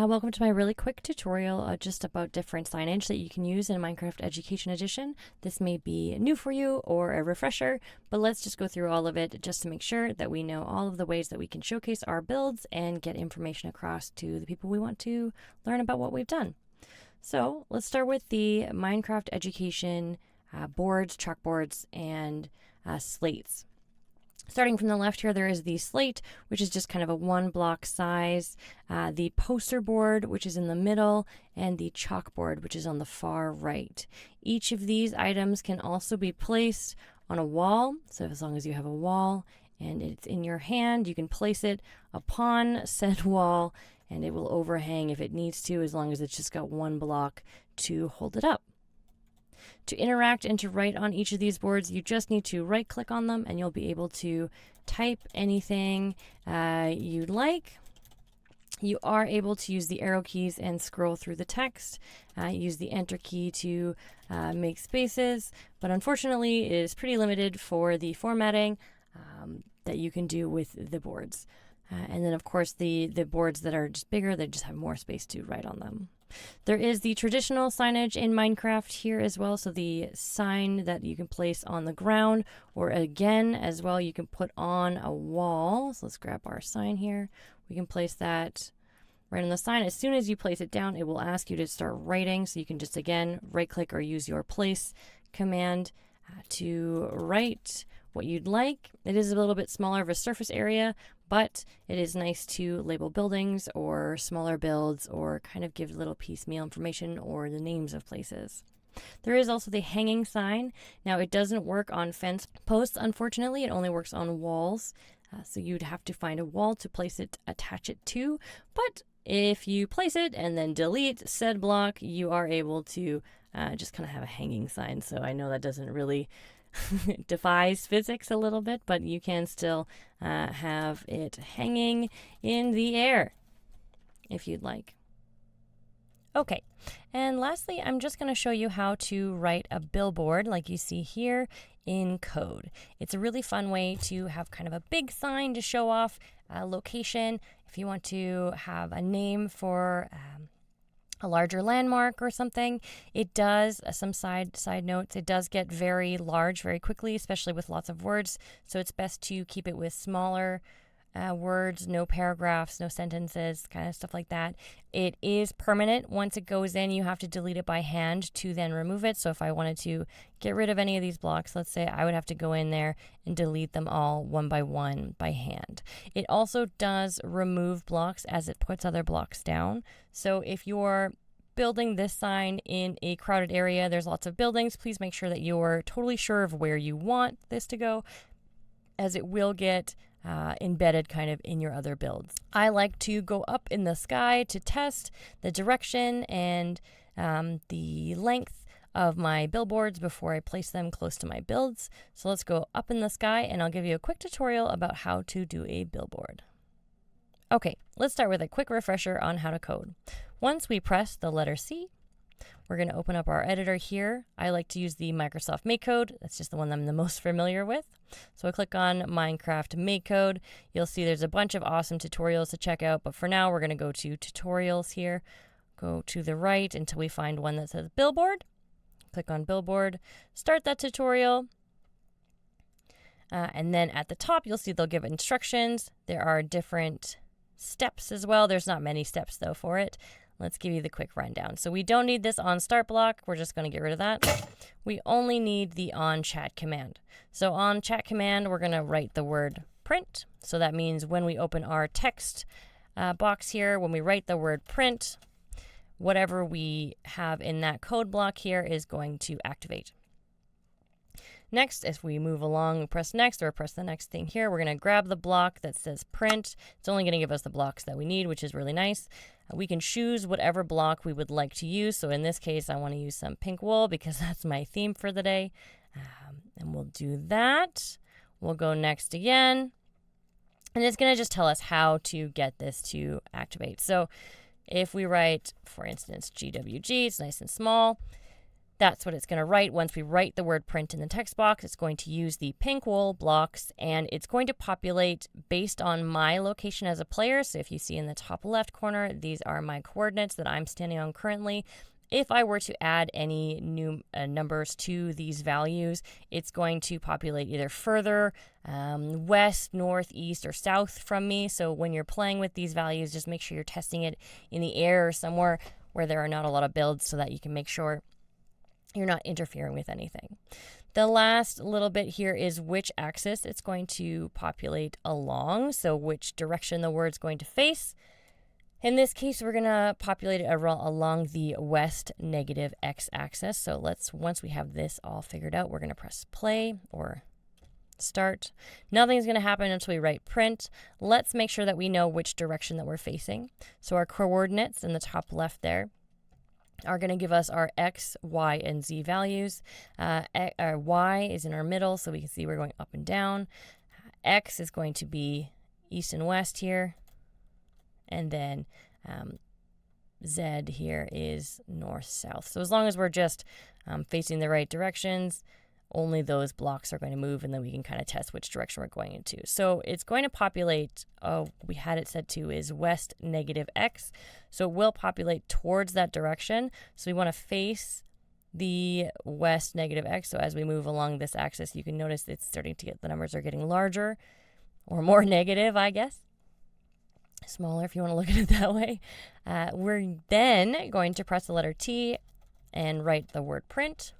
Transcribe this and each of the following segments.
Welcome to my really quick tutorial just about different signage that you can use in Minecraft Education Edition. This may be new for you or a refresher, but let's just go through all of it just to make sure that we know all of the ways that we can showcase our builds and get information across to the people we want to learn about what we've done. So let's start with the Minecraft Education boards, chalkboards, and slates. Starting from the left here, there is the slate, which is just kind of a 1-block size, the poster board, which is in the middle, and the chalkboard, which is on the far right. Each of these items can also be placed on a wall, so as long as you have a wall and it's in your hand, you can place it upon said wall, and it will overhang if it needs to, as long as it's just got 1 block to hold it up. To interact and to write on each of these boards, you just need to right click on them and you'll be able to type anything you'd like. You are able to use the arrow keys and scroll through the text. Use the enter key to make spaces, but unfortunately it is pretty limited for the formatting that you can do with the boards. And then of course the boards that are just bigger, they just have more space to write on them. There is the traditional signage in Minecraft here as well, so the sign that you can place on the ground, or again as well you can put on a wall. So let's grab our sign here. We can place that right on the sign. As soon as you place it down, it will ask you to start writing, so you can just again right click or use your place command to write what you'd like. It is a little bit smaller of a surface area, but it is nice to label buildings or smaller builds or kind of give little piecemeal information or the names of places. There is also the hanging sign. Now it doesn't work on fence posts, unfortunately. It only works on walls. So you'd have to find a wall to place it, attach it to. But if you place it and then delete said block, you are able to just kind of have a hanging sign. So I know that doesn't really defies physics a little bit, but you can still have it hanging in the air if you'd like. Okay, and lastly, I'm just going to show you how to write a billboard like you see here in code. It's a really fun way to have kind of a big sign to show off a location. If you want to have a name for a larger landmark or something, it does, some side notes, it does get very large very quickly, especially with lots of words. So it's best to keep it with smaller words, no paragraphs, no sentences, kind of stuff like that. It is permanent. Once it goes in, you have to delete it by hand to then remove it. So if I wanted to get rid of any of these blocks, let's say I would have to go in there and delete them all one by one by hand. It also does remove blocks as it puts other blocks down. So if you're building this sign in a crowded area, there's lots of buildings, please make sure that you're totally sure of where you want this to go, as it will get embedded kind of in your other builds. I like to go up in the sky to test the direction and the length of my billboards before I place them close to my builds. So let's go up in the sky and I'll give you a quick tutorial about how to do a billboard. Okay, let's start with a quick refresher on how to code. Once we press the letter C, we're going to open up our editor here. I like to use the Microsoft MakeCode. That's just the one I'm the most familiar with. So I click on Minecraft MakeCode. You'll see there's a bunch of awesome tutorials to check out, but for now we're going to go to tutorials here. Go to the right until we find one that says billboard. Click on billboard, start that tutorial. And then at the top, you'll see they'll give instructions. There are different steps as well. There's not many steps though for it. Let's give you the quick rundown. So we don't need this on start block. We're just going to get rid of that. We only need the on chat command. So on chat command, we're going to write the word print. So that means when we open our text box here, when we write the word print, whatever we have in that code block here is going to activate. Next, if we move along, we press next or press the next thing here, we're going to grab the block that says print. It's only going to give us the blocks that we need, which is really nice. We can choose whatever block we would like to use. So in this case, I want to use some pink wool because that's my theme for the day. And we'll do that. We'll go next again. And it's going to just tell us how to get this to activate. So if we write, for instance, GWG, it's nice and small. That's what it's going to write. Once we write the word print in the text box, it's going to use the pink wool blocks, and it's going to populate based on my location as a player. So if you see in the top left corner, these are my coordinates that I'm standing on currently. If I were to add any new numbers to these values, it's going to populate either further west, north, east, or south from me. So when you're playing with these values, just make sure you're testing it in the air or somewhere where there are not a lot of builds so that you can make sure you're not interfering with anything. The last little bit here is which axis it's going to populate along, so which direction the word's going to face. In this case, we're going to populate it along the west negative x-axis. So once we have this all figured out, we're going to press play or start. Nothing's going to happen until we write print. Let's make sure that we know which direction that we're facing. So our coordinates in the top left there are going to give us our x, y, and z values. Our y is in our middle, so we can see we're going up and down. X is going to be east and west here. And then Z here is north-south. So as long as we're just facing the right directions, only those blocks are going to move, and then we can kind of test which direction we're going into. So it's going to populate, we had it set to is west negative x. So it will populate towards that direction. So we want to face the west negative x. So as we move along this axis, you can notice it's starting to the numbers are getting larger or more negative, I guess. Smaller if you want to look at it that way. We're then going to press the letter T and write the word print.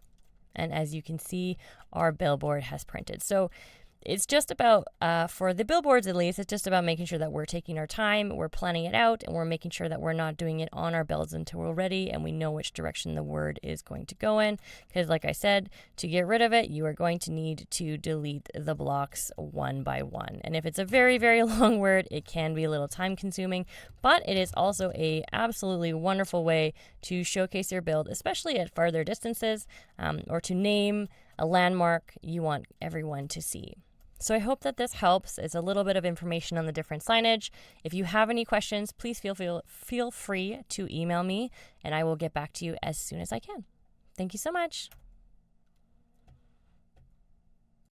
And as you can see, our billboard has printed. So it's just about, for the billboards at least, it's just about making sure that we're taking our time, we're planning it out, and we're making sure that we're not doing it on our builds until we're ready and we know which direction the word is going to go in. Because like I said, to get rid of it, you are going to need to delete the blocks one by one. And if it's a very, very long word, it can be a little time consuming, but it is also a absolutely wonderful way to showcase your build, especially at farther distances, or to name a landmark you want everyone to see. So I hope that this helps. It's a little bit of information on the different signage. If you have any questions, please feel free to email me, and I will get back to you as soon as I can. Thank you so much.